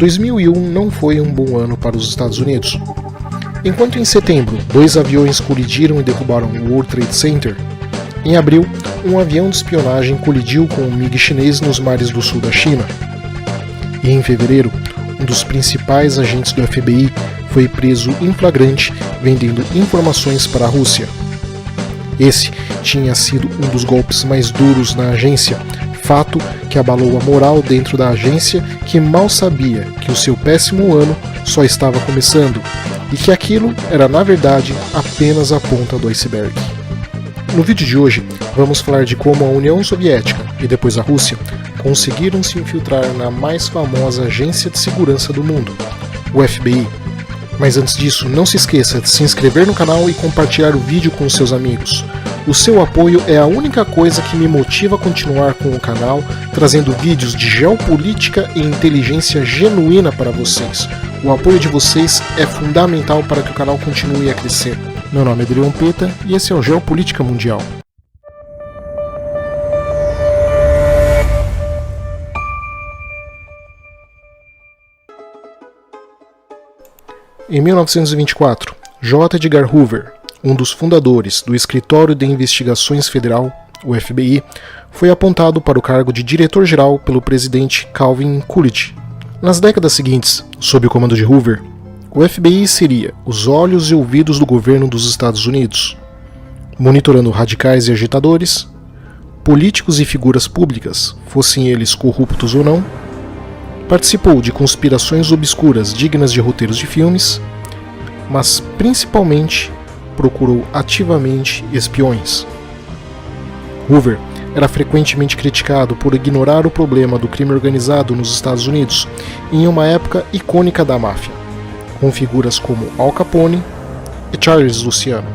2001 não foi um bom ano para os Estados Unidos. Enquanto em setembro 2 aviões colidiram e derrubaram o World Trade Center, em abril um avião de espionagem colidiu com um MiG chinês nos mares do sul da China. E em fevereiro, um dos principais agentes do FBI foi preso em flagrante vendendo informações para a Rússia. Esse tinha sido um dos golpes mais duros na agência, fato que abalou a moral dentro da agência, que mal sabia que o seu péssimo ano só estava começando e que aquilo era na verdade apenas a ponta do iceberg. No vídeo de hoje vamos falar de como a União Soviética e depois a Rússia conseguiram se infiltrar na mais famosa agência de segurança do mundo, o FBI. Mas antes disso, não se esqueça de se inscrever no canal e compartilhar o vídeo com seus amigos. O seu apoio é a única coisa que me motiva a continuar com o canal, trazendo vídeos de geopolítica e inteligência genuína para vocês. O apoio de vocês é fundamental para que o canal continue a crescer. Meu nome é Adriano Peta e esse é o Geopolítica Mundial. Em 1924, J. Edgar Hoover, um dos fundadores do Escritório de Investigações Federal, o FBI, foi apontado para o cargo de diretor-geral pelo presidente Calvin Coolidge. Nas décadas seguintes, sob o comando de Hoover, o FBI seria os olhos e ouvidos do governo dos Estados Unidos, monitorando radicais e agitadores, políticos e figuras públicas, fossem eles corruptos ou não. Participou de conspirações obscuras dignas de roteiros de filmes, mas principalmente procurou ativamente espiões. Hoover era frequentemente criticado por ignorar o problema do crime organizado nos Estados Unidos em uma época icônica da máfia, com figuras como Al Capone e Charles Luciano.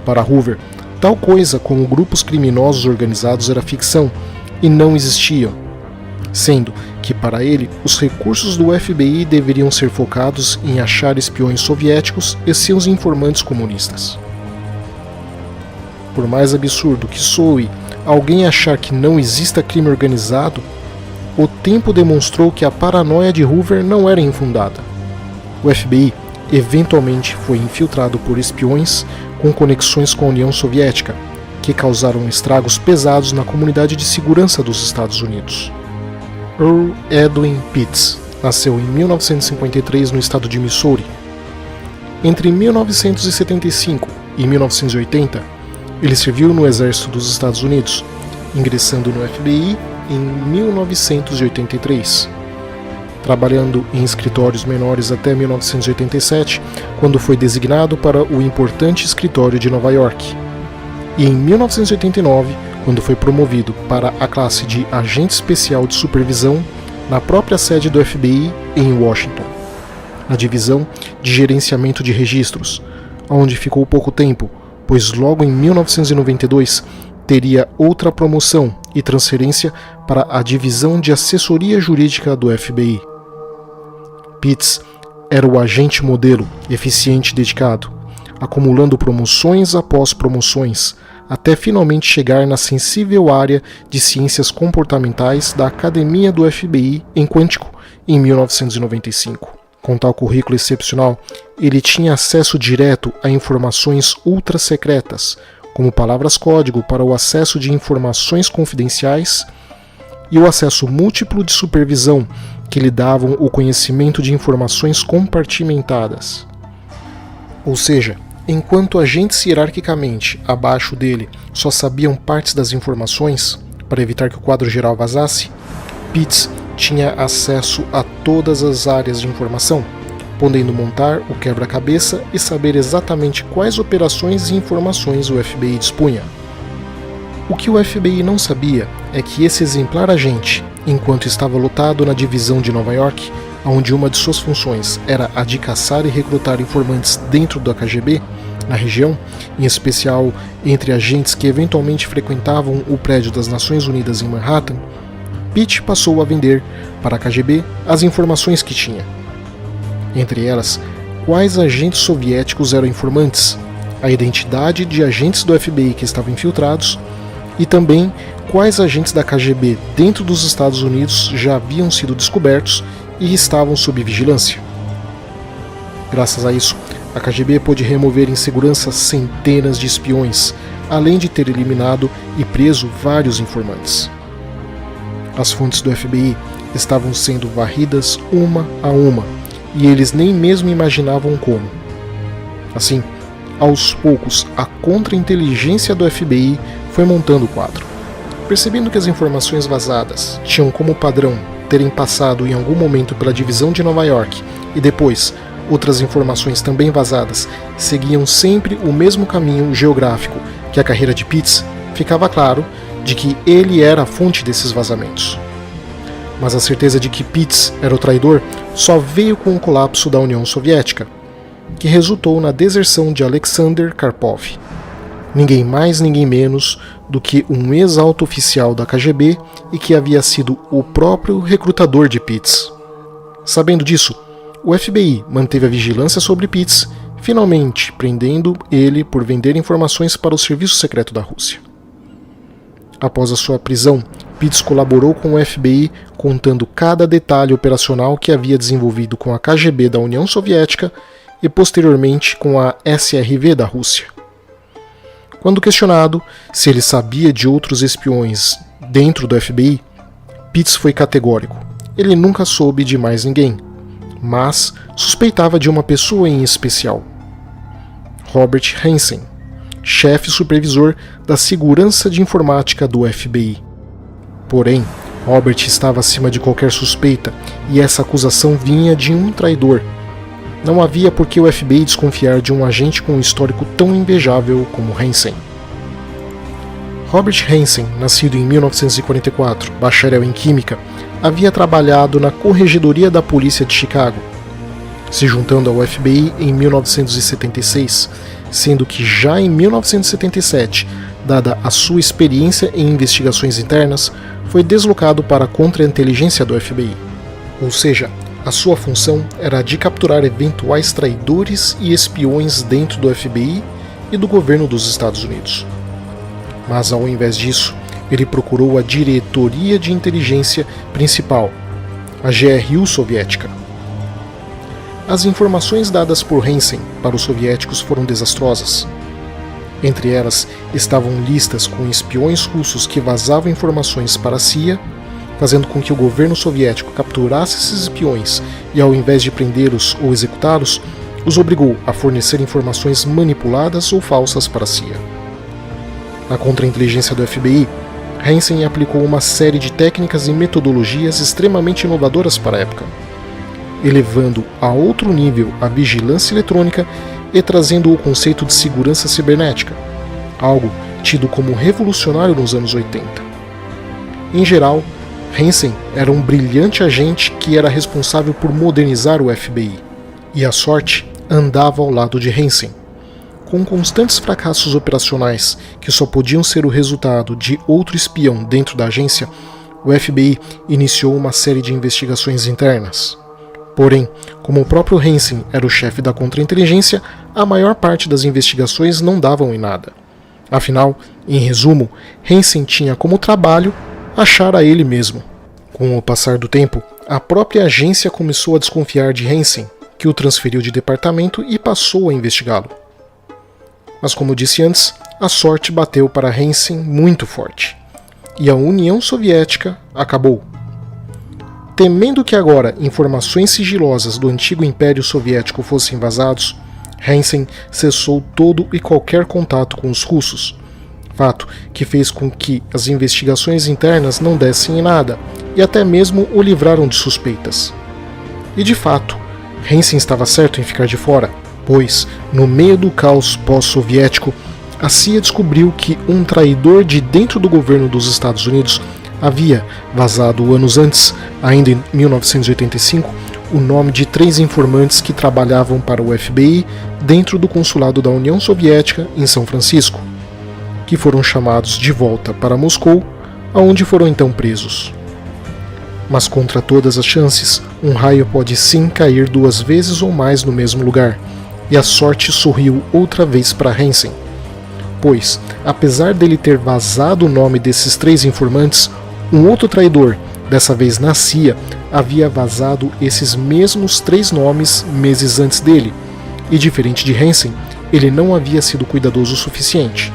Para Hoover, tal coisa como grupos criminosos organizados era ficção e não existiam, sendo que para ele os recursos do FBI deveriam ser focados em achar espiões soviéticos e seus informantes comunistas. Por mais absurdo que soe alguém achar que não exista crime organizado, o tempo demonstrou que a paranoia de Hoover não era infundada. O FBI eventualmente foi infiltrado por espiões com conexões com a União Soviética, que causaram estragos pesados na comunidade de segurança dos Estados Unidos. Earl Edwin Pitts nasceu em 1953 no estado de Missouri. Entre 1975 e 1980, ele serviu no Exército dos Estados Unidos, ingressando no FBI em 1983, trabalhando em escritórios menores até 1987, quando foi designado para o importante escritório de Nova York, e em 1989, quando foi promovido para a classe de Agente Especial de Supervisão na própria sede do FBI em Washington, na divisão de Gerenciamento de Registros, onde ficou pouco tempo, pois logo em 1992 teria outra promoção e transferência para a divisão de Assessoria Jurídica do FBI. Pitts era o agente modelo, eficiente e dedicado, acumulando promoções após promoções, até finalmente chegar na sensível área de ciências comportamentais da Academia do FBI em Quantico, em 1995. Com tal currículo excepcional, ele tinha acesso direto a informações ultra-secretas, como palavras-código para o acesso de informações confidenciais e o acesso múltiplo de supervisão, que lhe davam o conhecimento de informações compartimentadas. Ou seja, enquanto agentes hierarquicamente abaixo dele só sabiam partes das informações, para evitar que o quadro geral vazasse, Pitts tinha acesso a todas as áreas de informação, podendo montar o quebra-cabeça e saber exatamente quais operações e informações o FBI dispunha. O que o FBI não sabia é que esse exemplar agente, enquanto estava lotado na divisão de Nova York, onde uma de suas funções era a de caçar e recrutar informantes dentro da KGB, na região, em especial entre agentes que eventualmente frequentavam o prédio das Nações Unidas em Manhattan, Pitts passou a vender para a KGB as informações que tinha. Entre elas, quais agentes soviéticos eram informantes, a identidade de agentes do FBI que estavam infiltrados e também quais agentes da KGB dentro dos Estados Unidos já haviam sido descobertos e estavam sob vigilância. Graças a isso, a KGB pôde remover em segurança centenas de espiões, além de ter eliminado e preso vários informantes. As fontes do FBI estavam sendo varridas uma a uma, e eles nem mesmo imaginavam como. Assim, aos poucos, a contra-inteligência do FBI foi montando o quadro. Percebendo que as informações vazadas tinham como padrão terem passado em algum momento pela divisão de Nova York e depois outras informações também vazadas seguiam sempre o mesmo caminho geográfico que a carreira de Pitts, ficava claro de que ele era a fonte desses vazamentos. Mas a certeza de que Pitts era o traidor só veio com o colapso da União Soviética, que resultou na deserção de Alexander Karpov. Ninguém mais, ninguém menos do que um ex-alto oficial da KGB e que havia sido o próprio recrutador de Pitts. Sabendo disso, o FBI manteve a vigilância sobre Pitts, finalmente prendendo ele por vender informações para o serviço secreto da Rússia. Após a sua prisão, Pitts colaborou com o FBI contando cada detalhe operacional que havia desenvolvido com a KGB da União Soviética e posteriormente com a SRV da Rússia. Quando questionado se ele sabia de outros espiões dentro do FBI, Pitts foi categórico. Ele nunca soube de mais ninguém, mas suspeitava de uma pessoa em especial: Robert Hanssen, chefe supervisor da segurança de informática do FBI. Porém, Robert estava acima de qualquer suspeita e essa acusação vinha de um traidor. Não havia por que o FBI desconfiar de um agente com um histórico tão invejável como Hanssen. Robert Hanssen, nascido em 1944, bacharel em Química, havia trabalhado na Corregedoria da Polícia de Chicago, se juntando ao FBI em 1976, sendo que já em 1977, dada a sua experiência em investigações internas, foi deslocado para a contra-inteligência do FBI. Ou seja, a sua função era a de capturar eventuais traidores e espiões dentro do FBI e do governo dos Estados Unidos. Mas ao invés disso, ele procurou a Diretoria de Inteligência Principal, a GRU soviética. As informações dadas por Hanssen para os soviéticos foram desastrosas. Entre elas estavam listas com espiões russos que vazavam informações para a CIA, fazendo com que o governo soviético capturasse esses espiões e, ao invés de prendê-los ou executá-los, os obrigou a fornecer informações manipuladas ou falsas para a CIA. Na contra-inteligência do FBI, Hanssen aplicou uma série de técnicas e metodologias extremamente inovadoras para a época, elevando a outro nível a vigilância eletrônica e trazendo o conceito de segurança cibernética, algo tido como revolucionário nos anos 80. Em geral, Hanssen era um brilhante agente que era responsável por modernizar o FBI, e a sorte andava ao lado de Hanssen. Com constantes fracassos operacionais que só podiam ser o resultado de outro espião dentro da agência, o FBI iniciou uma série de investigações internas. Porém, como o próprio Hanssen era o chefe da contra-inteligência, a maior parte das investigações não davam em nada. Afinal, em resumo, Hanssen tinha como trabalho achar a ele mesmo. Com o passar do tempo, a própria agência começou a desconfiar de Hanssen, que o transferiu de departamento e passou a investigá-lo. Mas como disse antes, a sorte bateu para Hanssen muito forte, e a União Soviética acabou. Temendo que agora informações sigilosas do antigo Império Soviético fossem vazados, Hanssen cessou todo e qualquer contato com os russos, fato que fez com que as investigações internas não dessem em nada e até mesmo o livraram de suspeitas. E de fato, Hanssen estava certo em ficar de fora, pois, no meio do caos pós-soviético, a CIA descobriu que um traidor de dentro do governo dos Estados Unidos havia vazado anos antes, ainda em 1985, o nome de 3 informantes que trabalhavam para o FBI dentro do consulado da União Soviética em São Francisco, que foram chamados de volta para Moscou, aonde foram então presos. Mas contra todas as chances, um raio pode sim cair 2 vezes ou mais no mesmo lugar, e a sorte sorriu outra vez para Hanssen, pois, apesar dele ter vazado o nome desses 3 informantes, um outro traidor, Dessa vez na CIA, havia vazado esses mesmos 3 nomes meses antes dele, e diferente de Hansen, ele não havia sido cuidadoso o suficiente.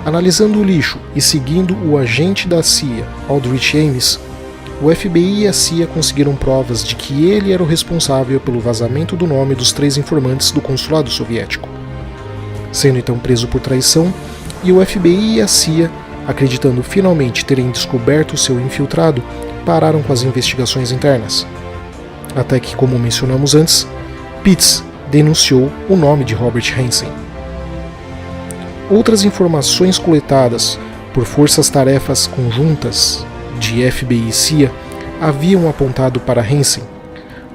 Analisando o lixo e seguindo o agente da CIA, Aldrich Ames, o FBI e a CIA conseguiram provas de que ele era o responsável pelo vazamento do nome dos 3 informantes do consulado soviético. Sendo então preso por traição, e o FBI e a CIA, acreditando finalmente terem descoberto seu infiltrado, pararam com as investigações internas. Até que, como mencionamos antes, Pitts denunciou o nome de Robert Hansen. Outras informações coletadas por forças-tarefas conjuntas de FBI e CIA haviam apontado para Hansen,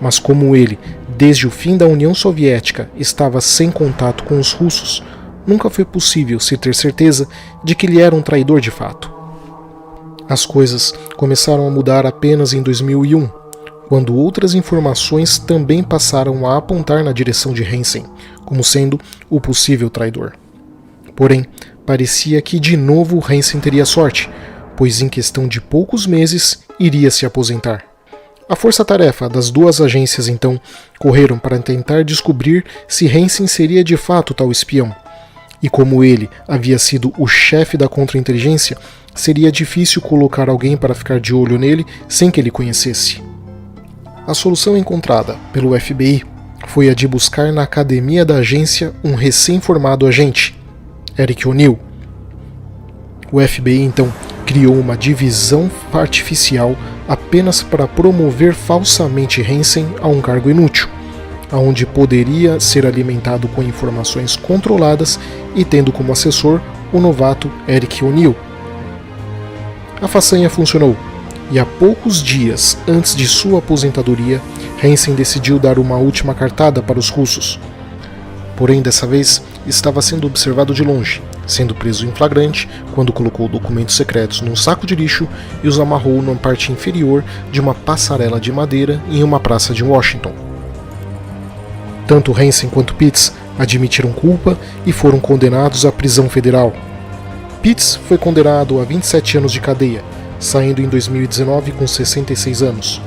mas como ele, desde o fim da União Soviética, estava sem contato com os russos, nunca foi possível se ter certeza de que ele era um traidor de fato. As coisas começaram a mudar apenas em 2001, quando outras informações também passaram a apontar na direção de Hansen, como sendo o possível traidor. Porém, parecia que de novo Hansen teria sorte, pois em questão de poucos meses iria se aposentar. A força-tarefa das 2 agências então correram para tentar descobrir se Hansen seria de fato tal espião. E como ele havia sido o chefe da contra-inteligência, seria difícil colocar alguém para ficar de olho nele sem que ele conhecesse. A solução encontrada pelo FBI foi a de buscar na academia da agência um recém-formado agente, Eric O'Neill. O FBI então criou uma divisão artificial apenas para promover falsamente Hansen a um cargo inútil, onde poderia ser alimentado com informações controladas e tendo como assessor o novato Eric O'Neill. A façanha funcionou, e a poucos dias antes de sua aposentadoria, Hansen decidiu dar uma última cartada para os russos. Porém, dessa vez, estava sendo observado de longe, sendo preso em flagrante quando colocou documentos secretos num saco de lixo e os amarrou na parte inferior de uma passarela de madeira em uma praça de Washington. Tanto Hansen quanto Pitts admitiram culpa e foram condenados à prisão federal. Pitts foi condenado a 27 anos de cadeia, saindo em 2019 com 66 anos.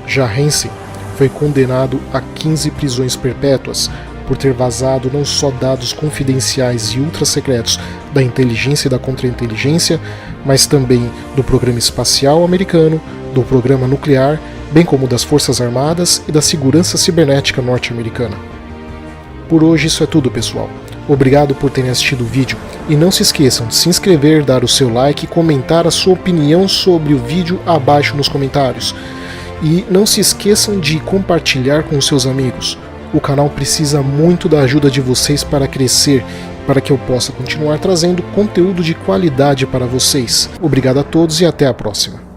Já Hansen foi condenado a 15 prisões perpétuas por ter vazado não só dados confidenciais e ultra-secretos da inteligência e da contra-inteligência, mas também do programa espacial americano, do programa nuclear, bem como das Forças Armadas e da segurança cibernética norte-americana. Por hoje isso é tudo, pessoal. Obrigado por terem assistido o vídeo e não se esqueçam de se inscrever, dar o seu like e comentar a sua opinião sobre o vídeo abaixo nos comentários. E não se esqueçam de compartilhar com os seus amigos. O canal precisa muito da ajuda de vocês para crescer, para que eu possa continuar trazendo conteúdo de qualidade para vocês. Obrigado a todos e até a próxima.